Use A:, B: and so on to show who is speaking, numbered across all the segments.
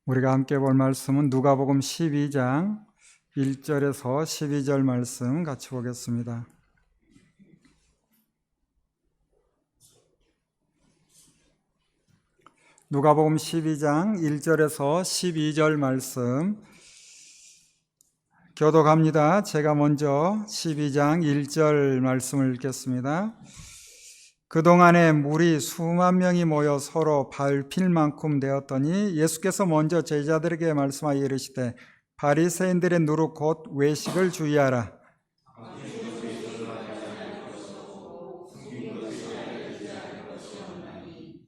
A: 우리가 함께 볼 말씀은 누가복음 12장 1절에서 12절 말씀 같이 보겠습니다. 누가복음 12장 1절에서 12절 말씀 교독합니다. 제가 먼저 12장 1절 말씀을 읽겠습니다. 그동안에 물이 수만 명이 모여 서로 밟힐 만큼 되었더니 예수께서 먼저 제자들에게 말씀하여 이르시되 바리새인들의 누룩 곧 외식을 주의하라.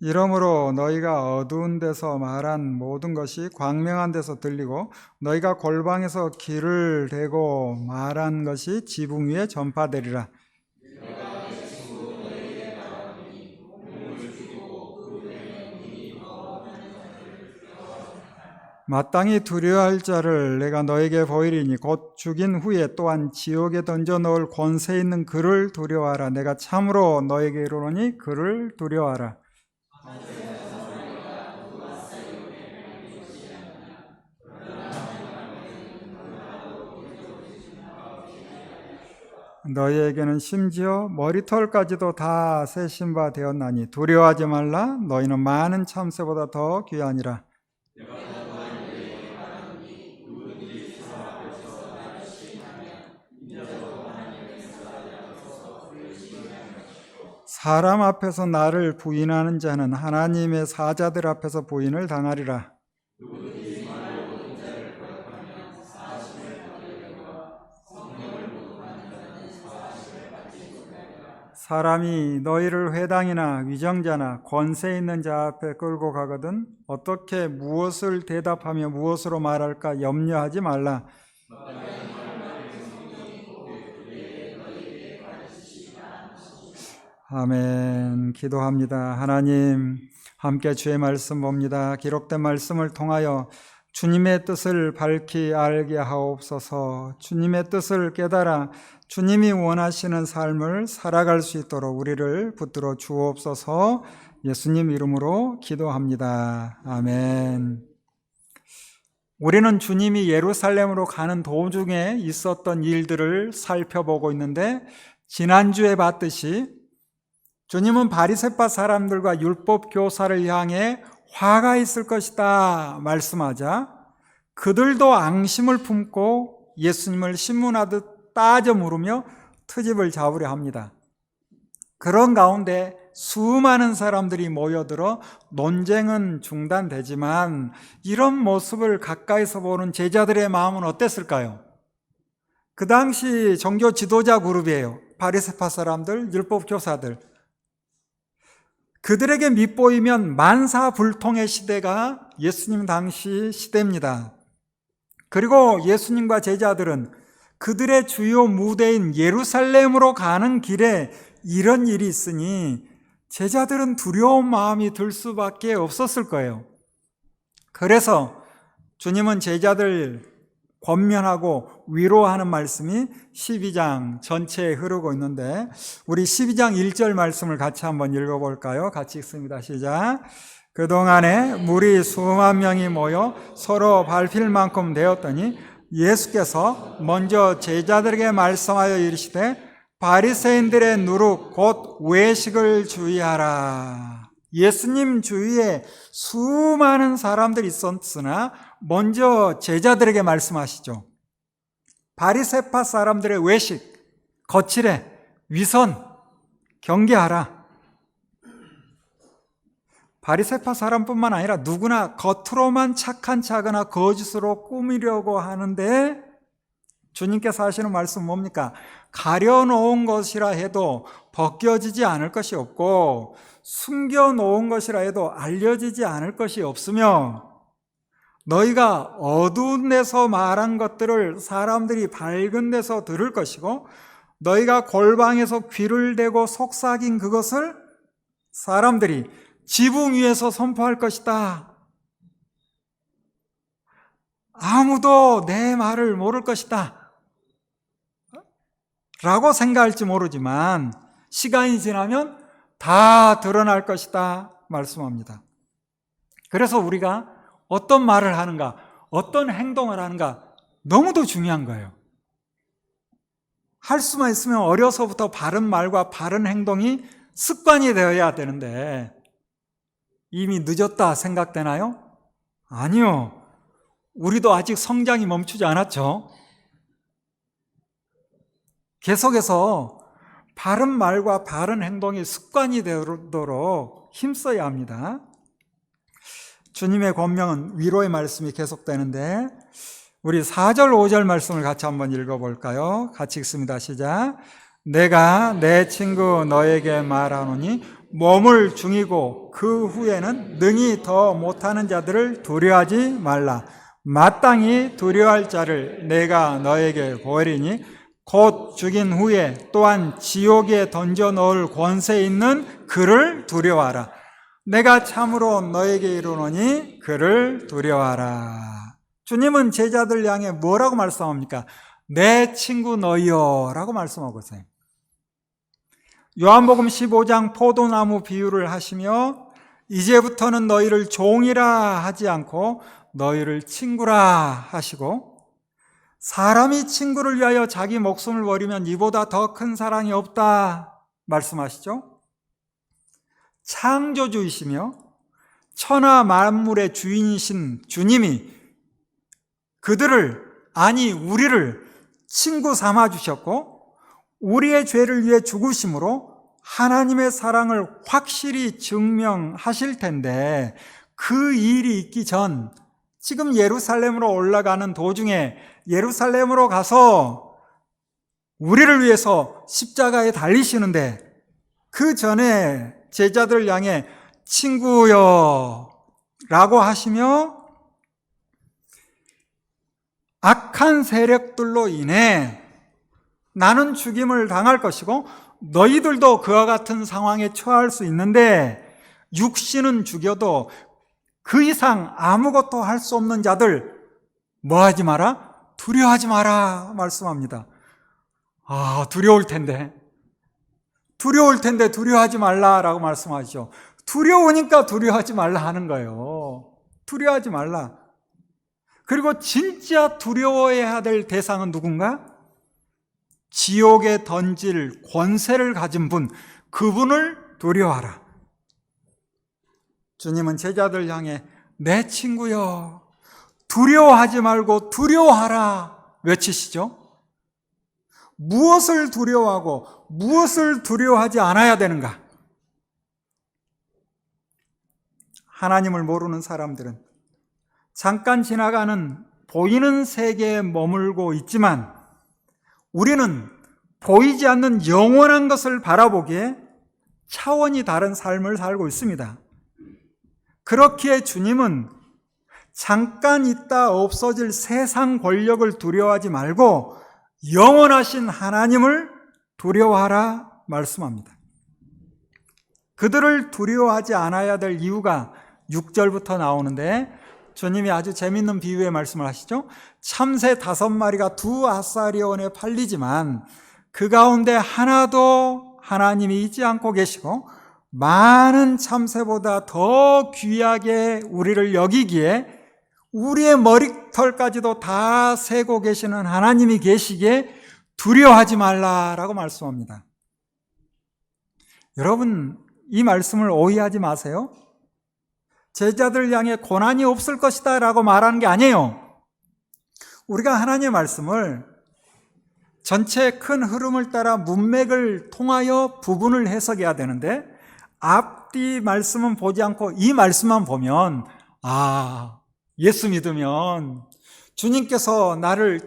A: 이러므로 너희가 어두운 데서 말한 모든 것이 광명한 데서 들리고 너희가 골방에서 귀를 대고 말한 것이 지붕 위에 전파되리라. 마땅히 두려워할 자를 내가 너에게 보이리니 곧 죽인 후에 또한 지옥에 던져 넣을 권세 있는 그를 두려워하라. 내가 참으로 너에게 이르노니 그를 두려워하라. 너희에게는 심지어 머리털까지도 다 세신 바 되었나니 두려워하지 말라. 너희는 많은 참새보다 더 귀하니라. 사람 앞에서 나를 부인하는 자는 하나님의 사자들 앞에서 부인을 당하리라. 사람이 너희를 회당이나 위정자나 권세 있는 자 앞에 끌고 가거든 어떻게 무엇을 대답하며 무엇으로 말할까 염려하지 말라. 아멘. 기도합니다. 하나님, 함께 주의 말씀 봅니다. 기록된 말씀을 통하여 주님의 뜻을 밝히 알게 하옵소서. 주님의 뜻을 깨달아 주님이 원하시는 삶을 살아갈 수 있도록 우리를 붙들어 주옵소서. 예수님 이름으로 기도합니다. 아멘. 우리는 주님이 예루살렘으로 가는 도중에 있었던 일들을 살펴보고 있는데 지난주에 봤듯이 주님은 바리새파 사람들과 율법 교사를 향해 화가 있을 것이다 말씀하자 그들도 앙심을 품고 예수님을 신문하듯 따져 물으며 트집을 잡으려 합니다. 그런 가운데 수많은 사람들이 모여들어 논쟁은 중단되지만 이런 모습을 가까이서 보는 제자들의 마음은 어땠을까요? 그 당시 종교 지도자 그룹이에요. 바리새파 사람들, 율법 교사들. 그들에게 밉보이면 만사불통의 시대가 예수님 당시 시대입니다. 그리고 예수님과 제자들은 그들의 주요 무대인 예루살렘으로 가는 길에 이런 일이 있으니 제자들은 두려운 마음이 들 수밖에 없었을 거예요. 그래서 주님은 제자들 권면하고 위로하는 말씀이 12장 전체에 흐르고 있는데 우리 12장 1절 말씀을 같이 한번 읽어볼까요? 같이 읽습니다. 시작. 그동안에 물이 수만 명이 모여 서로 밟힐 만큼 되었더니 예수께서 먼저 제자들에게 말씀하여 이르시되 바리새인들의 누룩 곧 외식을 주의하라. 예수님 주위에 수많은 사람들이 있었으나 먼저 제자들에게 말씀하시죠. 바리새파 사람들의 외식, 거칠해, 위선, 경계하라. 바리새파 사람뿐만 아니라 누구나 겉으로만 착한 척하거나 거짓으로 꾸미려고 하는데 주님께서 하시는 말씀은 뭡니까? 가려놓은 것이라 해도 벗겨지지 않을 것이 없고 숨겨놓은 것이라 해도 알려지지 않을 것이 없으며 너희가 어두운 데서 말한 것들을 사람들이 밝은 데서 들을 것이고 너희가 골방에서 귀를 대고 속삭인 그것을 사람들이 지붕 위에서 선포할 것이다. 아무도 내 말을 모를 것이다 라고 생각할지 모르지만 시간이 지나면 다 드러날 것이다 말씀합니다. 그래서 우리가 어떤 말을 하는가, 어떤 행동을 하는가 너무도 중요한 거예요. 할 수만 있으면 어려서부터 바른 말과 바른 행동이 습관이 되어야 되는데 이미 늦었다 생각되나요? 아니요. 우리도 아직 성장이 멈추지 않았죠. 계속해서 바른 말과 바른 행동이 습관이 되도록 힘써야 합니다. 주님의 권명은 위로의 말씀이 계속되는데 우리 4절 5절 말씀을 같이 한번 읽어볼까요? 같이 읽습니다. 시작. 내가 내 친구 너에게 말하노니 몸을 중이고 그 후에는 능히 더 못하는 자들을 두려워하지 말라. 마땅히 두려워할 자를 내가 너에게 보이리니 곧 죽인 후에 또한 지옥에 던져 넣을 권세 있는 그를 두려워하라. 내가 참으로 너에게 이르노니 그를 두려워하라. 주님은 제자들 향해 뭐라고 말씀합니까? 내 친구 너희여 라고 말씀하고 있어요. 요한복음 15장 포도나무 비유를 하시며 이제부터는 너희를 종이라 하지 않고 너희를 친구라 하시고 사람이 친구를 위하여 자기 목숨을 버리면 이보다 더 큰 사랑이 없다 말씀하시죠. 창조주이시며 천하 만물의 주인이신 주님이 그들을, 아니 우리를 친구 삼아 주셨고 우리의 죄를 위해 죽으심으로 하나님의 사랑을 확실히 증명하실 텐데 그 일이 있기 전 지금 예루살렘으로 올라가는 도중에 예루살렘으로 가서 우리를 위해서 십자가에 달리시는데 그 전에 제자들 향해 친구여 라고 하시며 악한 세력들로 인해 나는 죽임을 당할 것이고 너희들도 그와 같은 상황에 처할 수 있는데 육신은 죽여도 그 이상 아무것도 할 수 없는 자들 뭐 하지 마라? 두려워하지 마라 말씀합니다. 두려울 텐데 두려워하지 말라라고 말씀하시죠. 두려우니까 두려워하지 말라 하는 거예요. 두려워하지 말라. 그리고 진짜 두려워해야 될 대상은 누군가? 지옥에 던질 권세를 가진 분, 그분을 두려워하라. 주님은 제자들 향해 내 친구여 두려워하지 말고 두려워하라 외치시죠. 무엇을 두려워하고 무엇을 두려워하지 않아야 되는가? 하나님을 모르는 사람들은 잠깐 지나가는 보이는 세계에 머물고 있지만 우리는 보이지 않는 영원한 것을 바라보기에 차원이 다른 삶을 살고 있습니다. 그렇기에 주님은 잠깐 있다 없어질 세상 권력을 두려워하지 말고 영원하신 하나님을 두려워하라 말씀합니다. 그들을 두려워하지 않아야 될 이유가 6절부터 나오는데 주님이 아주 재밌는 비유의 말씀을 하시죠. 참새 5마리가 2 아사리온에 팔리지만 그 가운데 하나도 하나님이 잊지 않고 계시고 많은 참새보다 더 귀하게 우리를 여기기에 우리의 머리털까지도 다 세고 계시는 하나님이 계시기에 두려워하지 말라라고 말씀합니다. 여러분, 이 말씀을 오해하지 마세요. 제자들 향해 고난이 없을 것이다 라고 말하는 게 아니에요. 우리가 하나님의 말씀을 전체 큰 흐름을 따라 문맥을 통하여 부분을 해석해야 되는데 앞뒤 말씀은 보지 않고 이 말씀만 보면 예수 믿으면 주님께서 나를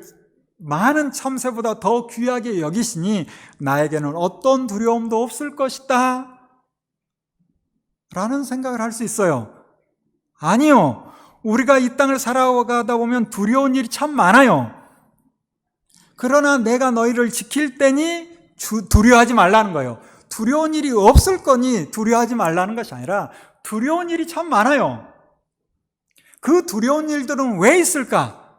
A: 많은 참새보다 더 귀하게 여기시니 나에게는 어떤 두려움도 없을 것이다 라는 생각을 할 수 있어요. 아니요. 우리가 이 땅을 살아가다 보면 두려운 일이 참 많아요. 그러나 내가 너희를 지킬 때니 두려워하지 말라는 거예요. 두려운 일이 없을 거니 두려워하지 말라는 것이 아니라 두려운 일이 참 많아요. 그 두려운 일들은 왜 있을까?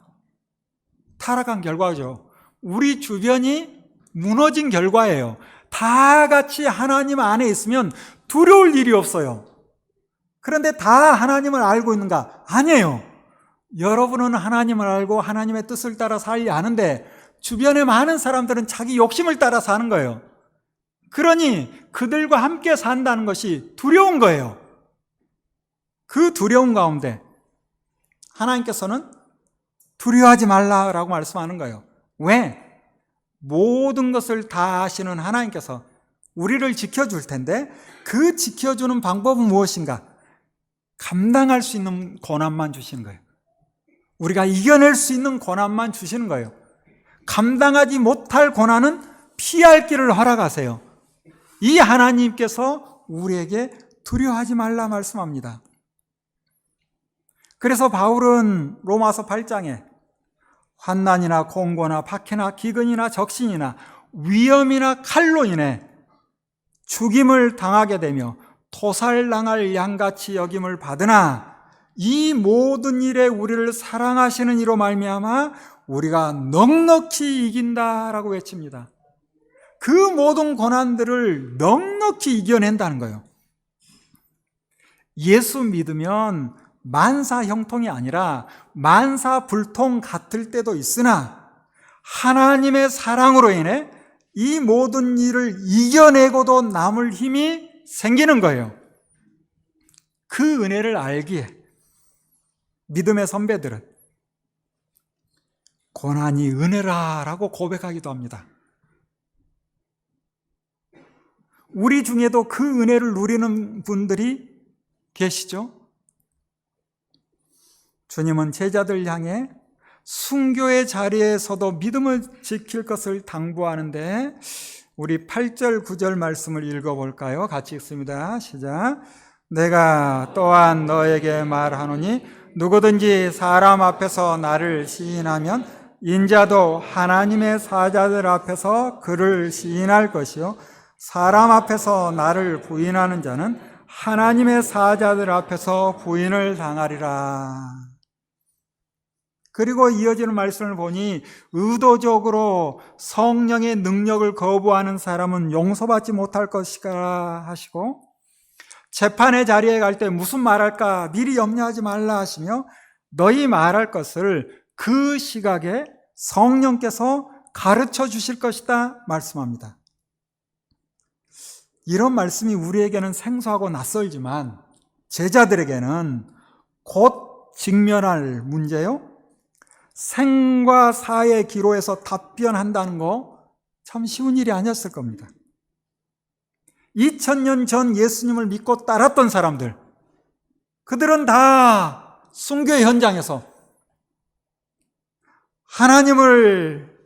A: 타락한 결과죠. 우리 주변이 무너진 결과예요. 다 같이 하나님 안에 있으면 두려울 일이 없어요. 그런데 다 하나님을 알고 있는가? 아니에요. 여러분은 하나님을 알고 하나님의 뜻을 따라 살려 하는데 주변의 많은 사람들은 자기 욕심을 따라 사는 거예요. 그러니 그들과 함께 산다는 것이 두려운 거예요. 그 두려움 가운데 하나님께서는 두려워하지 말라라고 말씀하는 거예요. 왜? 모든 것을 다 아시는 하나님께서 우리를 지켜줄 텐데 그 지켜주는 방법은 무엇인가? 감당할 수 있는 고난만 주시는 거예요. 우리가 이겨낼 수 있는 고난만 주시는 거예요. 감당하지 못할 고난은 피할 길을 허락하세요. 이 하나님께서 우리에게 두려워하지 말라 말씀합니다. 그래서 바울은 로마서 8장에 환난이나 공고나 박해나 기근이나 적신이나 위험이나 칼로 인해 죽임을 당하게 되며 토살당할 양같이 여김을 받으나 이 모든 일에 우리를 사랑하시는 이로 말미암아 우리가 넉넉히 이긴다라고 외칩니다. 그 모든 고난들을 넉넉히 이겨낸다는 거예요. 예수 믿으면 만사형통이 아니라 만사불통 같을 때도 있으나 하나님의 사랑으로 인해 이 모든 일을 이겨내고도 남을 힘이 생기는 거예요. 그 은혜를 알기에 믿음의 선배들은 고난이 은혜라라고 고백하기도 합니다. 우리 중에도 그 은혜를 누리는 분들이 계시죠? 주님은 제자들 향해 순교의 자리에서도 믿음을 지킬 것을 당부하는데 우리 8절 9절 말씀을 읽어볼까요? 같이 읽습니다. 시작. 내가 또한 너에게 말하노니 누구든지 사람 앞에서 나를 시인하면 인자도 하나님의 사자들 앞에서 그를 시인할 것이요 사람 앞에서 나를 부인하는 자는 하나님의 사자들 앞에서 부인을 당하리라. 그리고 이어지는 말씀을 보니 의도적으로 성령의 능력을 거부하는 사람은 용서받지 못할 것이라 하시고 재판의 자리에 갈 때 무슨 말할까 미리 염려하지 말라 하시며 너희 말할 것을 그 시각에 성령께서 가르쳐 주실 것이다 말씀합니다. 이런 말씀이 우리에게는 생소하고 낯설지만 제자들에게는 곧 직면할 문제요. 생과 사의 기로에서 답변한다는 거 참 쉬운 일이 아니었을 겁니다. 2000년 전 예수님을 믿고 따랐던 사람들, 그들은 다 순교의 현장에서 하나님을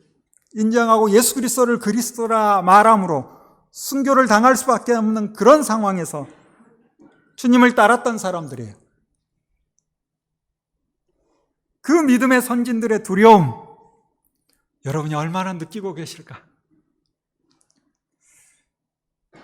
A: 인정하고 예수 그리스도를 그리스도라 말함으로 순교를 당할 수밖에 없는 그런 상황에서 주님을 따랐던 사람들이에요. 그 믿음의 선진들의 두려움, 여러분이 얼마나 느끼고 계실까?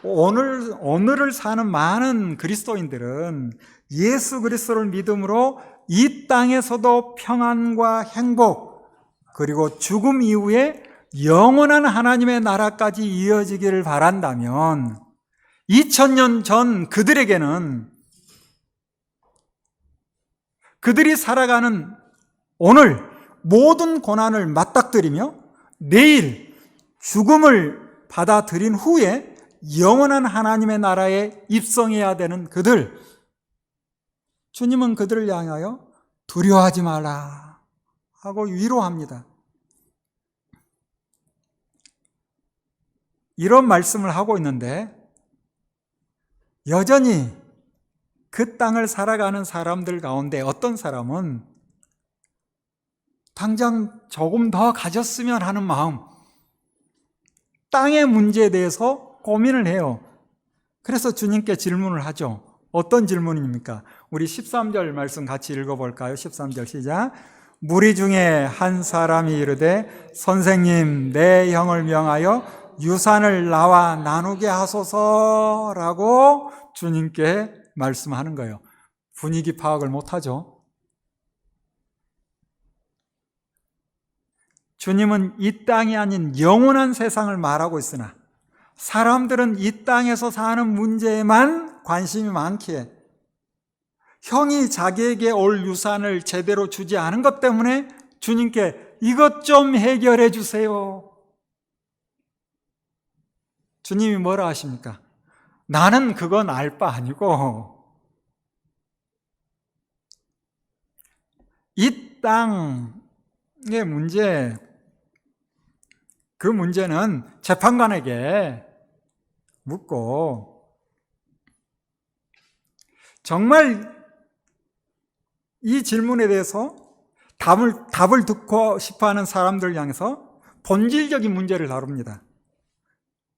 A: 오늘을 사는 많은 그리스도인들은 예수 그리스도를 믿음으로 이 땅에서도 평안과 행복, 그리고 죽음 이후에 영원한 하나님의 나라까지 이어지기를 바란다면 2000년 전 그들에게는 그들이 살아가는 오늘 모든 고난을 맞닥뜨리며 내일 죽음을 받아들인 후에 영원한 하나님의 나라에 입성해야 되는 그들, 주님은 그들을 향하여 두려워하지 마라 하고 위로합니다. 이런 말씀을 하고 있는데 여전히 그 땅을 살아가는 사람들 가운데 어떤 사람은 당장 조금 더 가졌으면 하는 마음, 땅의 문제에 대해서 고민을 해요. 그래서 주님께 질문을 하죠. 어떤 질문입니까? 우리 13절 말씀 같이 읽어볼까요? 13절 시작. 무리 중에 한 사람이 이르되 선생님 내 형을 명하여 유산을 나와 나누게 하소서라고 주님께 말씀하는 거예요. 분위기 파악을 못하죠. 주님은 이 땅이 아닌 영원한 세상을 말하고 있으나 사람들은 이 땅에서 사는 문제에만 관심이 많기에 형이 자기에게 올 유산을 제대로 주지 않은 것 때문에 주님께 이것 좀 해결해 주세요. 주님이 뭐라 하십니까? 나는 그건 알 바 아니고 이 땅의 문제, 그 문제는 재판관에게 묻고 정말 이 질문에 대해서 답을 듣고 싶어하는 사람들 향해서 본질적인 문제를 다룹니다.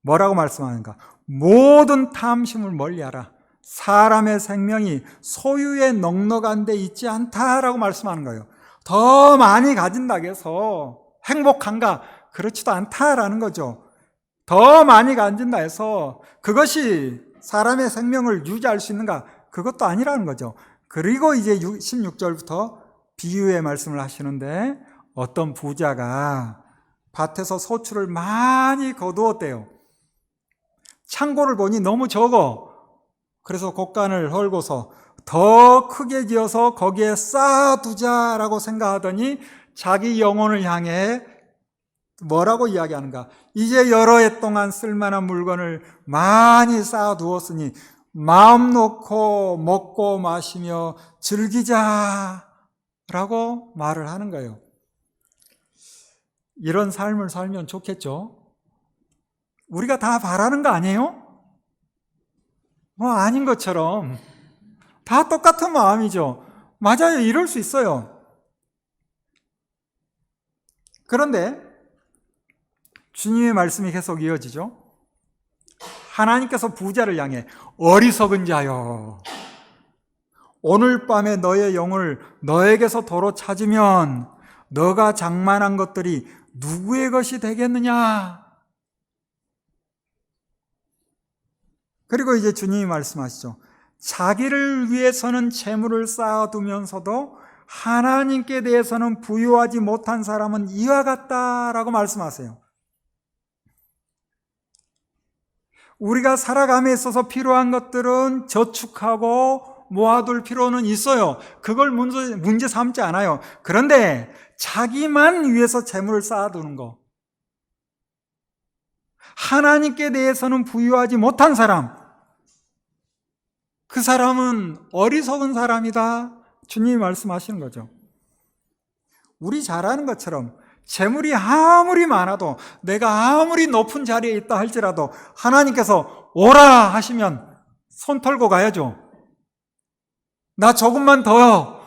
A: 뭐라고 말씀하는가? 모든 탐심을 멀리하라. 사람의 생명이 소유에 넉넉한 데 있지 않다라고 말씀하는 거예요. 더 많이 가진다고 해서 행복한가? 그렇지도 않다라는 거죠. 더 많이 가진다 해서 그것이 사람의 생명을 유지할 수 있는가? 그것도 아니라는 거죠. 그리고 이제 16절부터 비유의 말씀을 하시는데 어떤 부자가 밭에서 소출을 많이 거두었대요. 창고를 보니 너무 적어. 그래서 곡간을 헐고서 더 크게 지어서 거기에 쌓아두자라고 생각하더니 자기 영혼을 향해 뭐라고 이야기하는가? 이제 여러 해 동안 쓸만한 물건을 많이 쌓아두었으니 마음 놓고 먹고 마시며 즐기자라고 말을 하는 거예요. 이런 삶을 살면 좋겠죠? 우리가 다 바라는 거 아니에요? 아닌 것처럼 다 똑같은 마음이죠. 맞아요. 이럴 수 있어요. 그런데 주님의 말씀이 계속 이어지죠. 하나님께서 부자를 향해 어리석은 자여, 오늘 밤에 너의 영을 너에게서 도로 찾으면 너가 장만한 것들이 누구의 것이 되겠느냐? 그리고 이제 주님이 말씀하시죠. 자기를 위해서는 재물을 쌓아두면서도 하나님께 대해서는 부유하지 못한 사람은 이와 같다라고 말씀하세요. 우리가 살아감에 있어서 필요한 것들은 저축하고 모아둘 필요는 있어요. 그걸 문제 삼지 않아요. 그런데 자기만 위해서 재물을 쌓아두는 거, 하나님께 대해서는 부유하지 못한 사람, 그 사람은 어리석은 사람이다. 주님이 말씀하시는 거죠. 우리 잘 아는 것처럼 재물이 아무리 많아도, 내가 아무리 높은 자리에 있다 할지라도 하나님께서 오라 하시면 손 털고 가야죠. 나 조금만 더요.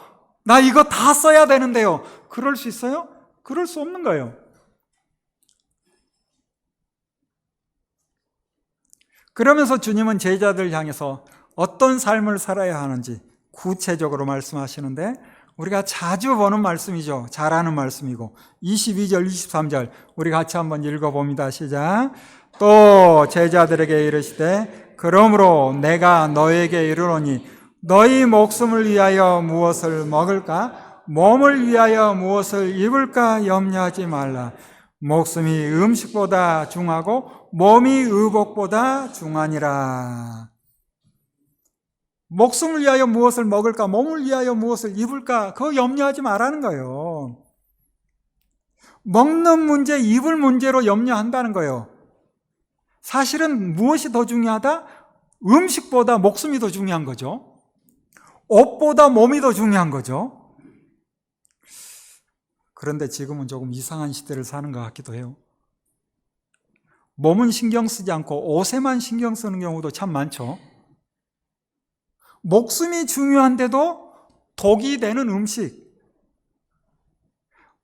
A: 나 이거 다 써야 되는데요. 그럴 수 있어요? 그럴 수 없는 거예요. 그러면서 주님은 제자들 향해서 어떤 삶을 살아야 하는지 구체적으로 말씀하시는데, 우리가 자주 보는 말씀이죠. 잘 아는 말씀이고 22절, 23절 우리 같이 한번 읽어봅니다. 시작. 또 제자들에게 이르시되 그러므로 내가 너에게 이르노니 너희 목숨을 위하여 무엇을 먹을까? 몸을 위하여 무엇을 입을까? 염려하지 말라. 목숨이 음식보다 중하고 몸이 의복보다 중하니라. 목숨을 위하여 무엇을 먹을까? 몸을 위하여 무엇을 입을까? 그거 염려하지 말라는 거예요. 먹는 문제, 입을 문제로 염려한다는 거예요. 사실은 무엇이 더 중요하다? 음식보다 목숨이 더 중요한 거죠. 옷보다 몸이 더 중요한 거죠. 그런데 지금은 조금 이상한 시대를 사는 것 같기도 해요. 몸은 신경 쓰지 않고 옷에만 신경 쓰는 경우도 참 많죠. 목숨이 중요한데도 독이 되는 음식,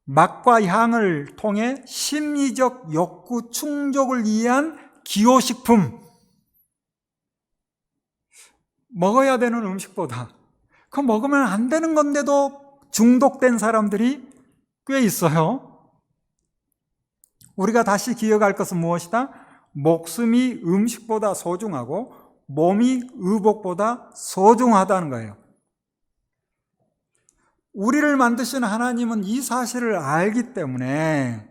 A: 맛과 향을 통해 심리적 욕구 충족을 위한 기호식품, 먹어야 되는 음식보다 그거 먹으면 안 되는 건데도 중독된 사람들이 꽤 있어요. 우리가 다시 기억할 것은 무엇이다? 목숨이 음식보다 소중하고 몸이 의복보다 소중하다는 거예요. 우리를 만드신 하나님은 이 사실을 알기 때문에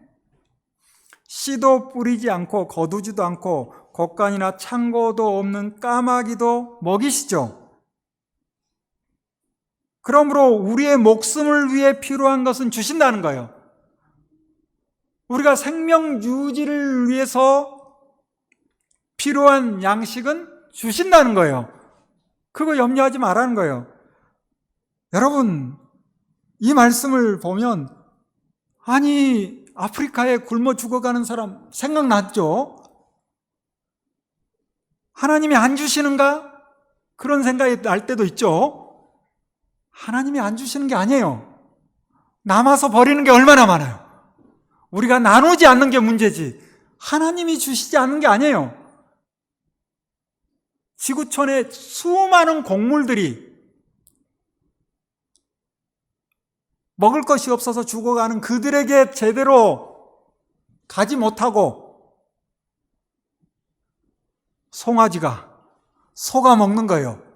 A: 씨도 뿌리지 않고 거두지도 않고 곡간이나 창고도 없는 까마귀도 먹이시죠. 그러므로 우리의 목숨을 위해 필요한 것은 주신다는 거예요. 우리가 생명 유지를 위해서 필요한 양식은 주신다는 거예요. 그거 염려하지 말라는 거예요. 여러분, 이 말씀을 보면 아니 아프리카에 굶어 죽어가는 사람 생각났죠? 하나님이 안 주시는가? 그런 생각이 날 때도 있죠. 하나님이 안 주시는 게 아니에요. 남아서 버리는 게 얼마나 많아요. 우리가 나누지 않는 게 문제지 하나님이 주시지 않는 게 아니에요. 지구촌에 수많은 곡물들이 먹을 것이 없어서 죽어가는 그들에게 제대로 가지 못하고 송아지가 소가 먹는 거예요.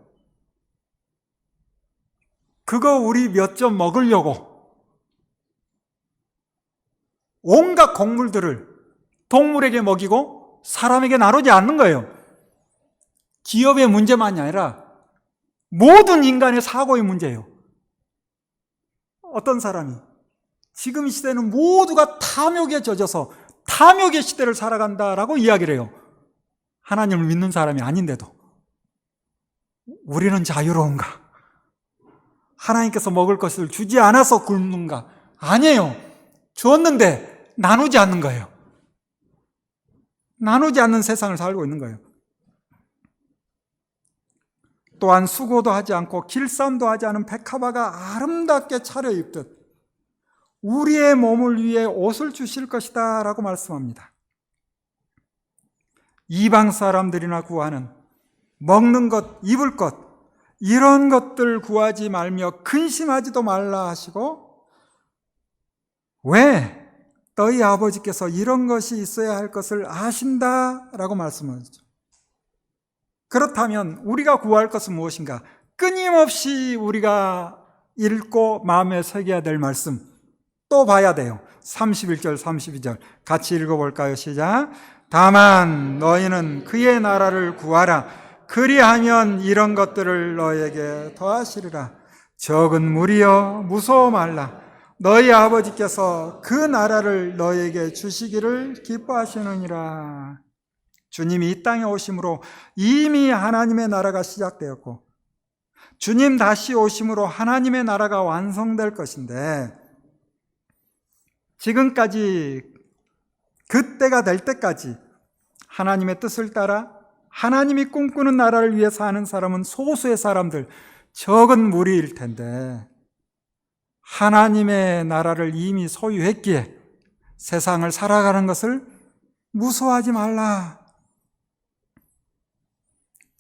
A: 그거 우리 몇 점 먹으려고 온갖 곡물들을 동물에게 먹이고 사람에게 나누지 않는 거예요. 기업의 문제만이 아니라 모든 인간의 사고의 문제예요. 어떤 사람이 지금 이 시대는 모두가 탐욕에 젖어서 탐욕의 시대를 살아간다라고 이야기를 해요. 하나님을 믿는 사람이 아닌데도 우리는 자유로운가? 하나님께서 먹을 것을 주지 않아서 굶는가? 아니에요. 줬는데 나누지 않는 거예요. 나누지 않는 세상을 살고 있는 거예요. 또한 수고도 하지 않고 길쌈도 하지 않은 백합화가 아름답게 차려입듯 우리의 몸을 위해 옷을 주실 것이다 라고 말씀합니다. 이방 사람들이나 구하는 먹는 것, 입을 것 이런 것들 구하지 말며 근심하지도 말라 하시고 왜? 너희 아버지께서 이런 것이 있어야 할 것을 아신다 라고 말씀하시죠. 그렇다면 우리가 구할 것은 무엇인가? 끊임없이 우리가 읽고 마음에 새겨야 될 말씀 또 봐야 돼요. 31절 32절 같이 읽어볼까요? 시작. 다만 너희는 그의 나라를 구하라. 그리하면 이런 것들을 너희에게 더하시리라. 적은 무리여 무서워 말라. 너희 아버지께서 그 나라를 너희에게 주시기를 기뻐하시느니라. 주님이 이 땅에 오심으로 이미 하나님의 나라가 시작되었고 주님 다시 오심으로 하나님의 나라가 완성될 것인데 지금까지 그때가 될 때까지 하나님의 뜻을 따라 하나님이 꿈꾸는 나라를 위해 사는 사람은 소수의 사람들, 적은 무리일 텐데 하나님의 나라를 이미 소유했기에 세상을 살아가는 것을 무서워하지 말라.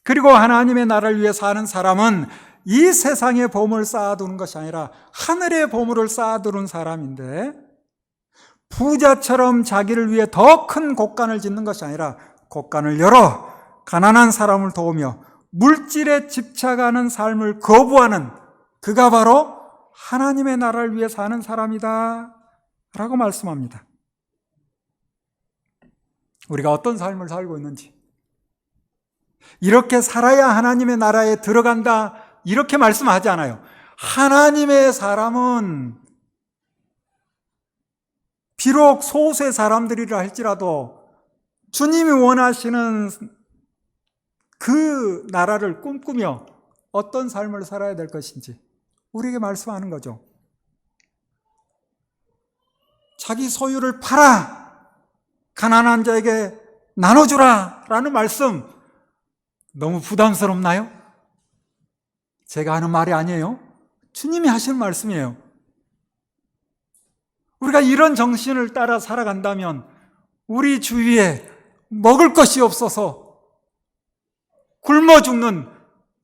A: 그리고 하나님의 나라를 위해 사는 사람은 이 세상의 보물을 쌓아두는 것이 아니라 하늘의 보물을 쌓아두는 사람인데 부자처럼 자기를 위해 더 큰 곳간을 짓는 것이 아니라 곳간을 열어 가난한 사람을 도우며 물질에 집착하는 삶을 거부하는 그가 바로 하나님의 나라를 위해 사는 사람이다 라고 말씀합니다. 우리가 어떤 삶을 살고 있는지 이렇게 살아야 하나님의 나라에 들어간다 이렇게 말씀하지 않아요. 하나님의 사람은 비록 소수의 사람들이라 할지라도 주님이 원하시는 그 나라를 꿈꾸며 어떤 삶을 살아야 될 것인지 우리에게 말씀하는 거죠. 자기 소유를 팔아 가난한 자에게 나눠주라 라는 말씀 너무 부담스럽나요? 제가 하는 말이 아니에요. 주님이 하시는 말씀이에요. 우리가 이런 정신을 따라 살아간다면 우리 주위에 먹을 것이 없어서 굶어 죽는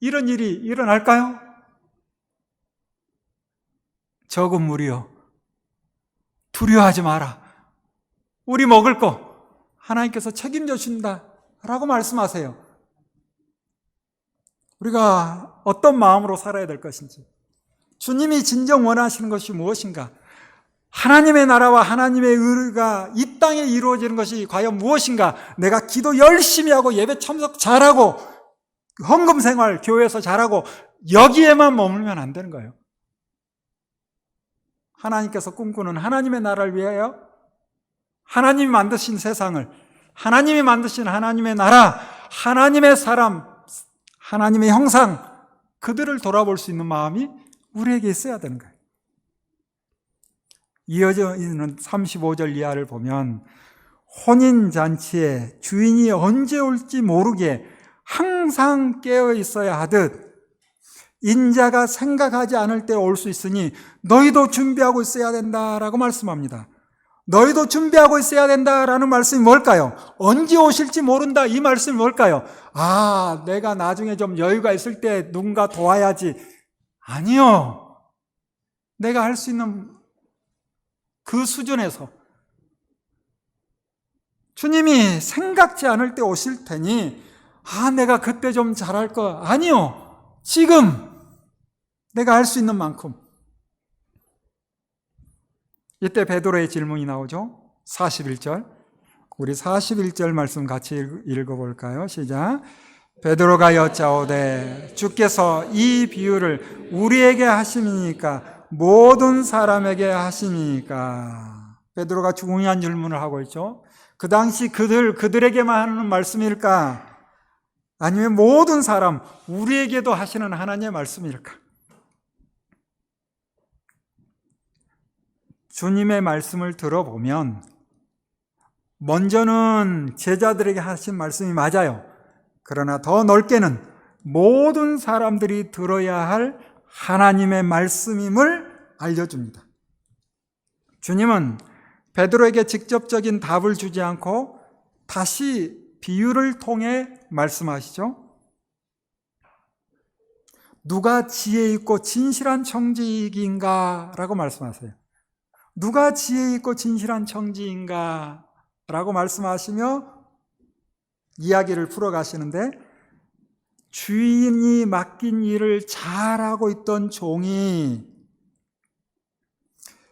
A: 이런 일이 일어날까요? 적은 무리여 두려워하지 마라. 우리 먹을 거 하나님께서 책임져 주신다 라고 말씀하세요. 우리가 어떤 마음으로 살아야 될 것인지 주님이 진정 원하시는 것이 무엇인가? 하나님의 나라와 하나님의 의가 이 땅에 이루어지는 것이 과연 무엇인가? 내가 기도 열심히 하고 예배 참석 잘하고 헌금 생활 교회에서 잘하고 여기에만 머물면 안 되는 거예요. 하나님께서 꿈꾸는 하나님의 나라를 위하여 하나님이 만드신 세상을, 하나님이 만드신 하나님의 나라, 하나님의 사람, 하나님의 형상, 그들을 돌아볼 수 있는 마음이 우리에게 있어야 되는 거예요. 이어져 있는 35절 이하를 보면 혼인잔치에 주인이 언제 올지 모르게 항상 깨어 있어야 하듯 인자가 생각하지 않을 때 올 수 있으니 너희도 준비하고 있어야 된다라고 말씀합니다. 너희도 준비하고 있어야 된다라는 말씀이 뭘까요? 언제 오실지 모른다, 이 말씀이 뭘까요? 아, 내가 나중에 좀 여유가 있을 때 누군가 도와야지. 아니요. 내가 할 수 있는 그 수준에서 주님이 생각지 않을 때 오실 테니 아, 내가 그때 좀 잘할 거. 아니요. 지금 내가 할 수 있는 만큼. 이때 베드로의 질문이 나오죠. 41절. 우리 41절 말씀 같이 읽어볼까요? 시작. 베드로가 여짜오되 주께서 이 비유를 우리에게 하심이니까 모든 사람에게 하심이니까. 베드로가 중요한 질문을 하고 있죠. 그 당시 그들에게만 하는 말씀일까? 아니면 모든 사람, 우리에게도 하시는 하나님의 말씀일까? 주님의 말씀을 들어보면 먼저는 제자들에게 하신 말씀이 맞아요. 그러나 더 넓게는 모든 사람들이 들어야 할 하나님의 말씀임을 알려줍니다. 주님은 베드로에게 직접적인 답을 주지 않고 다시 비유를 통해 말씀하시죠. 누가 지혜 있고 진실한 청지기인가? 라고 말씀하세요. 누가 지혜 있고 진실한 청지인가? 라고 말씀하시며 이야기를 풀어가시는데 주인이 맡긴 일을 잘하고 있던 종이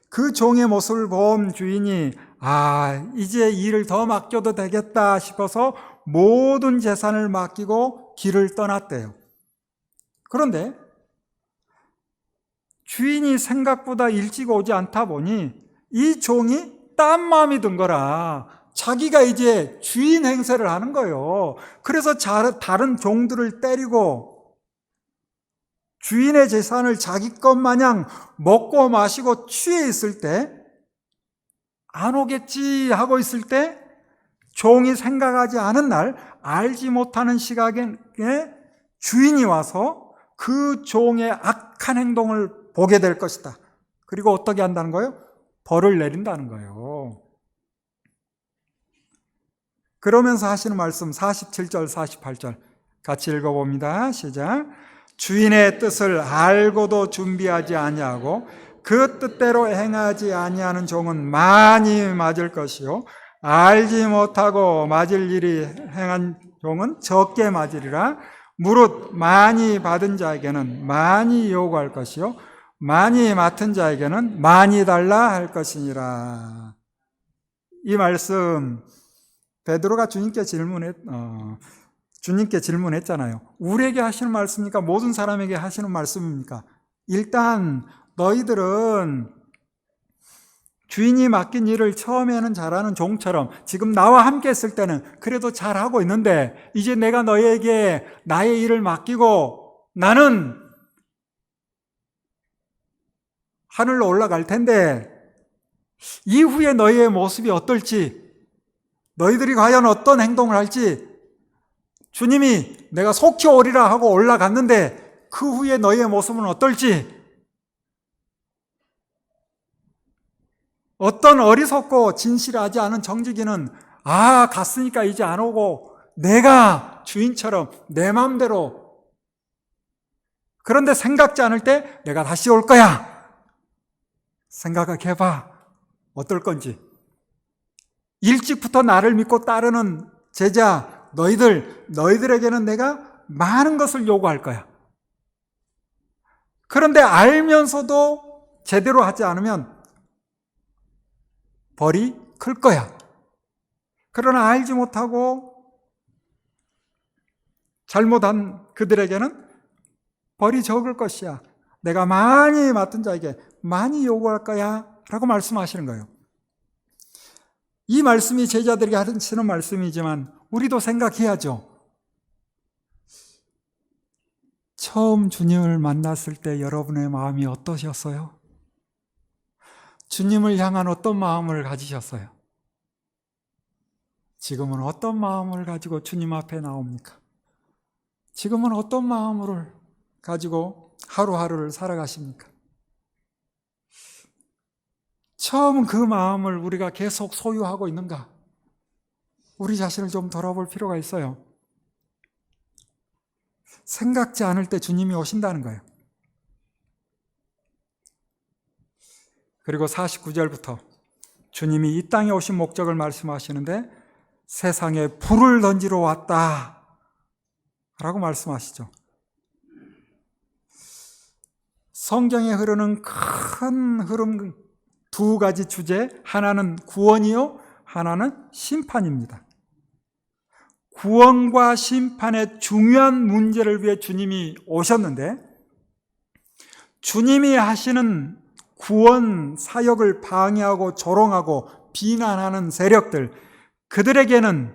A: 그 종의 모습을 본 주인이 아, 이제 일을 더 맡겨도 되겠다 싶어서 모든 재산을 맡기고 길을 떠났대요. 그런데 주인이 생각보다 일찍 오지 않다 보니 이 종이 딴 마음이 든 거라 자기가 이제 주인 행세를 하는 거예요. 그래서 다른 종들을 때리고 주인의 재산을 자기 것 마냥 먹고 마시고 취해 있을 때 안 오겠지 하고 있을 때 종이 생각하지 않은 날 알지 못하는 시각에 주인이 와서 그 종의 악한 행동을 보게 될 것이다. 그리고 어떻게 한다는 거예요? 벌을 내린다는 거예요. 그러면서 하시는 말씀 47절 48절 같이 읽어봅니다. 시작. 주인의 뜻을 알고도 준비하지 아니하고 그 뜻대로 행하지 아니하는 종은 많이 맞을 것이요 알지 못하고 맞을 일이 행한 종은 적게 맞으리라. 무릇 많이 받은 자에게는 많이 요구할 것이요 많이 맡은 자에게는 많이 달라 할 것이니라. 이 말씀 베드로가 주님께 질문했잖아요. 우리에게 하시는 말씀입니까? 모든 사람에게 하시는 말씀입니까? 일단 너희들은 주인이 맡긴 일을 처음에는 잘하는 종처럼 지금 나와 함께 했을 때는 그래도 잘하고 있는데 이제 내가 너희에게 나의 일을 맡기고 나는 하늘로 올라갈 텐데 이후에 너희의 모습이 어떨지, 너희들이 과연 어떤 행동을 할지, 주님이 내가 속히 오리라 하고 올라갔는데 그 후에 너희의 모습은 어떨지, 어떤 어리석고 진실하지 않은 정직이는 아, 갔으니까 이제 안 오고 내가 주인처럼 내 마음대로, 그런데 생각지 않을 때 내가 다시 올 거야. 생각하게 해봐. 어떨 건지. 일찍부터 나를 믿고 따르는 제자 너희들에게는 내가 많은 것을 요구할 거야. 그런데 알면서도 제대로 하지 않으면 벌이 클 거야. 그러나 알지 못하고 잘못한 그들에게는 벌이 적을 것이야. 내가 많이 맡은 자에게 많이 요구할 거야 라고 말씀하시는 거예요. 이 말씀이 제자들에게 하시는 말씀이지만 우리도 생각해야죠. 처음 주님을 만났을 때 여러분의 마음이 어떠셨어요? 주님을 향한 어떤 마음을 가지셨어요? 지금은 어떤 마음을 가지고 주님 앞에 나옵니까? 지금은 어떤 마음을 가지고 하루하루를 살아가십니까? 처음 그 마음을 우리가 계속 소유하고 있는가? 우리 자신을 좀 돌아볼 필요가 있어요. 생각지 않을 때 주님이 오신다는 거예요. 그리고 49절부터 주님이 이 땅에 오신 목적을 말씀하시는데 세상에 불을 던지러 왔다 라고 말씀하시죠. 성경에 흐르는 큰 흐름 두 가지 주제, 하나는 구원이요, 하나는 심판입니다. 구원과 심판의 중요한 문제를 위해 주님이 오셨는데 주님이 하시는 구원 사역을 방해하고 조롱하고 비난하는 세력들, 그들에게는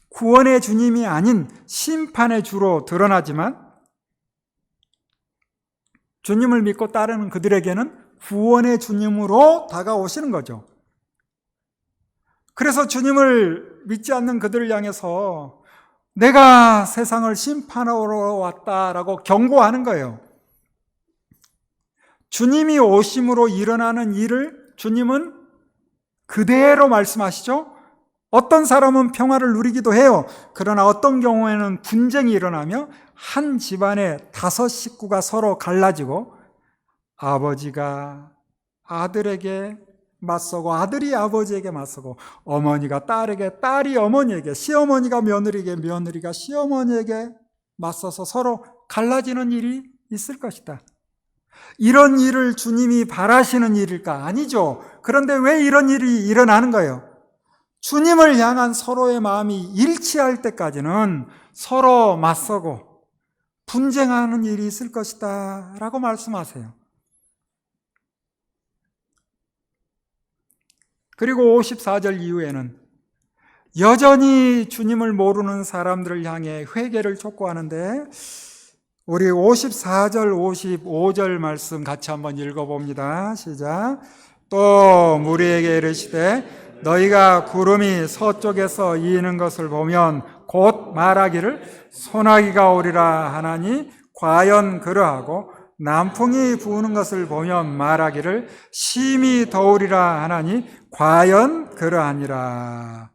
A: 구원의 주님이 아닌 심판의 주로 드러나지만 주님을 믿고 따르는 그들에게는 구원의 주님으로 다가오시는 거죠. 그래서 주님을 믿지 않는 그들을 향해서 내가 세상을 심판하러 왔다라고 경고하는 거예요. 주님이 오심으로 일어나는 일을 주님은 그대로 말씀하시죠. 어떤 사람은 평화를 누리기도 해요. 그러나 어떤 경우에는 분쟁이 일어나며 한 집안의 5 식구가 서로 갈라지고 아버지가 아들에게 맞서고 아들이 아버지에게 맞서고 어머니가 딸에게, 딸이 어머니에게, 시어머니가 며느리에게, 며느리가 시어머니에게 맞서서 서로 갈라지는 일이 있을 것이다. 이런 일을 주님이 바라시는 일일까? 아니죠. 그런데 왜 이런 일이 일어나는 거예요? 주님을 향한 서로의 마음이 일치할 때까지는 서로 맞서고 분쟁하는 일이 있을 것이다 라고 말씀하세요. 그리고 54절 이후에는 여전히 주님을 모르는 사람들을 향해 회개를 촉구하는데 우리 54절, 55절 말씀 같이 한번 읽어봅니다. 시작. 또 무리에게 이르시되 너희가 구름이 서쪽에서 이는 것을 보면 곧 말하기를 소나기가 오리라 하나니 과연 그러하고 남풍이 부는 것을 보면 말하기를 심히 더우리라 하나니 과연 그러하니라.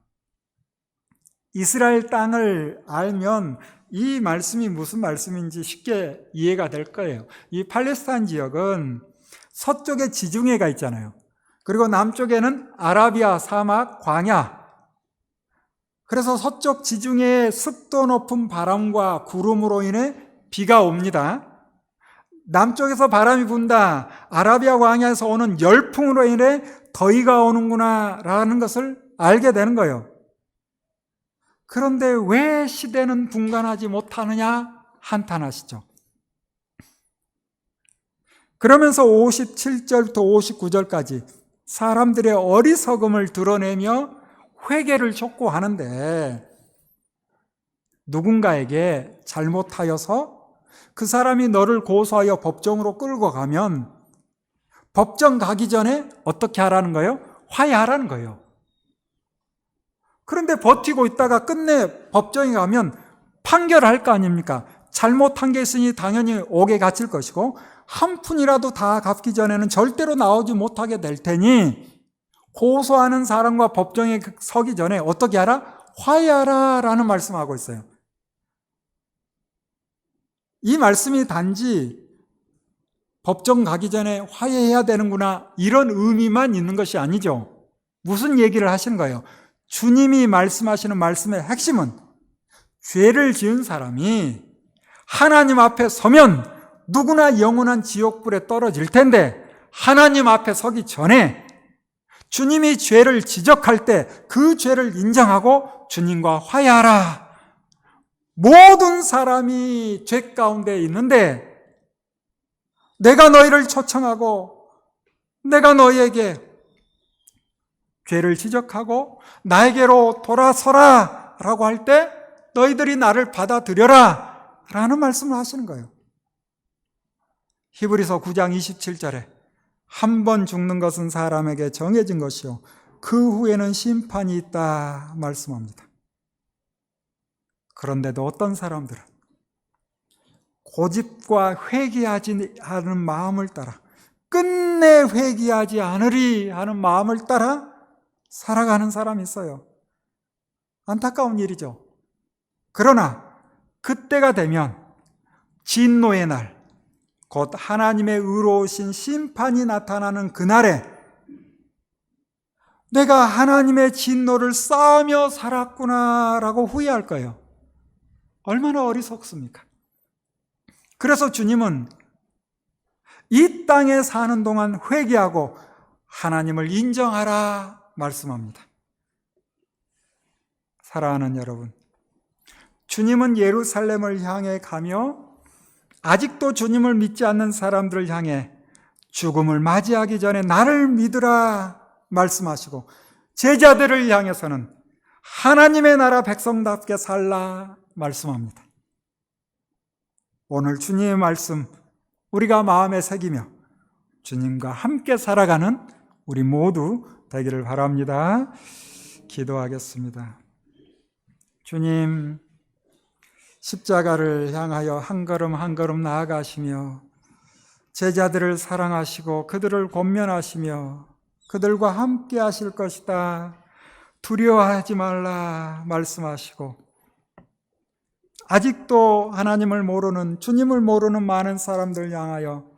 A: 이스라엘 땅을 알면 이 말씀이 무슨 말씀인지 쉽게 이해가 될 거예요. 이 팔레스타인 지역은 서쪽에 지중해가 있잖아요. 그리고 남쪽에는 아라비아 사막, 광야. 그래서 서쪽 지중해의 습도 높은 바람과 구름으로 인해 비가 옵니다. 남쪽에서 바람이 분다. 아라비아 광야에서 오는 열풍으로 인해 더위가 오는구나 라는 것을 알게 되는 거예요. 그런데 왜 시대는 분간하지 못하느냐 한탄하시죠. 그러면서 57절부터 59절까지 사람들의 어리석음을 드러내며 회개를 촉구하는데 누군가에게 잘못하여서 그 사람이 너를 고소하여 법정으로 끌고 가면 법정 가기 전에 어떻게 하라는 거예요? 화해하라는 거예요. 그런데 버티고 있다가 끝내 법정에 가면 판결할 거 아닙니까? 잘못한 게 있으니 당연히 옥에 갇힐 것이고 한 푼이라도 다 갚기 전에는 절대로 나오지 못하게 될 테니 고소하는 사람과 법정에 서기 전에 어떻게 하라? 화해하라 라는 말씀하고 있어요. 이 말씀이 단지 법정 가기 전에 화해해야 되는구나 이런 의미만 있는 것이 아니죠. 무슨 얘기를 하시는 거예요? 주님이 말씀하시는 말씀의 핵심은 죄를 지은 사람이 하나님 앞에 서면 누구나 영원한 지옥불에 떨어질 텐데 하나님 앞에 서기 전에 주님이 죄를 지적할 때 그 죄를 인정하고 주님과 화해하라. 모든 사람이 죄 가운데 있는데 내가 너희를 초청하고 내가 너희에게 죄를 지적하고 나에게로 돌아서라 라고 할 때 너희들이 나를 받아들여라 라는 말씀을 하시는 거예요. 히브리서 9장 27절에 한 번 죽는 것은 사람에게 정해진 것이요 그 후에는 심판이 있다 말씀합니다. 그런데도 어떤 사람들은 고집과 회개하지 않은 마음을 따라 끝내 회개하지 않으리 하는 마음을 따라 살아가는 사람이 있어요. 안타까운 일이죠. 그러나 그때가 되면 진노의 날, 곧 하나님의 의로우신 심판이 나타나는 그날에 내가 하나님의 진노를 쌓으며 살았구나라고 후회할 거예요. 얼마나 어리석습니까? 그래서 주님은 이 땅에 사는 동안 회개하고 하나님을 인정하라 말씀합니다. 사랑하는 여러분, 주님은 예루살렘을 향해 가며 아직도 주님을 믿지 않는 사람들을 향해 죽음을 맞이하기 전에 나를 믿으라 말씀하시고 제자들을 향해서는 하나님의 나라 백성답게 살라 말씀합니다. 오늘 주님의 말씀 우리가 마음에 새기며 주님과 함께 살아가는 우리 모두 되기를 바랍니다. 기도하겠습니다. 주님, 십자가를 향하여 한 걸음 한 걸음 나아가시며 제자들을 사랑하시고 그들을 권면하시며 그들과 함께 하실 것이다, 두려워하지 말라 말씀하시고 아직도 하나님을 모르는, 주님을 모르는 많은 사람들 향하여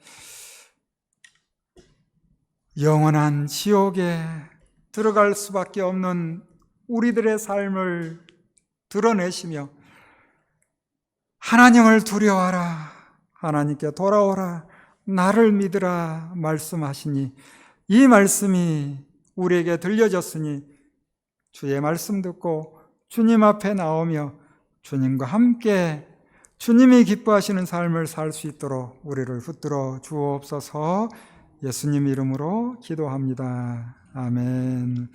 A: 영원한 지옥에 들어갈 수밖에 없는 우리들의 삶을 드러내시며 하나님을 두려워하라, 하나님께 돌아오라, 나를 믿으라 말씀하시니 이 말씀이 우리에게 들려졌으니 주의 말씀 듣고 주님 앞에 나오며 주님과 함께 주님이 기뻐하시는 삶을 살 수 있도록 우리를 붙들어 주옵소서. 예수님 이름으로 기도합니다. 아멘.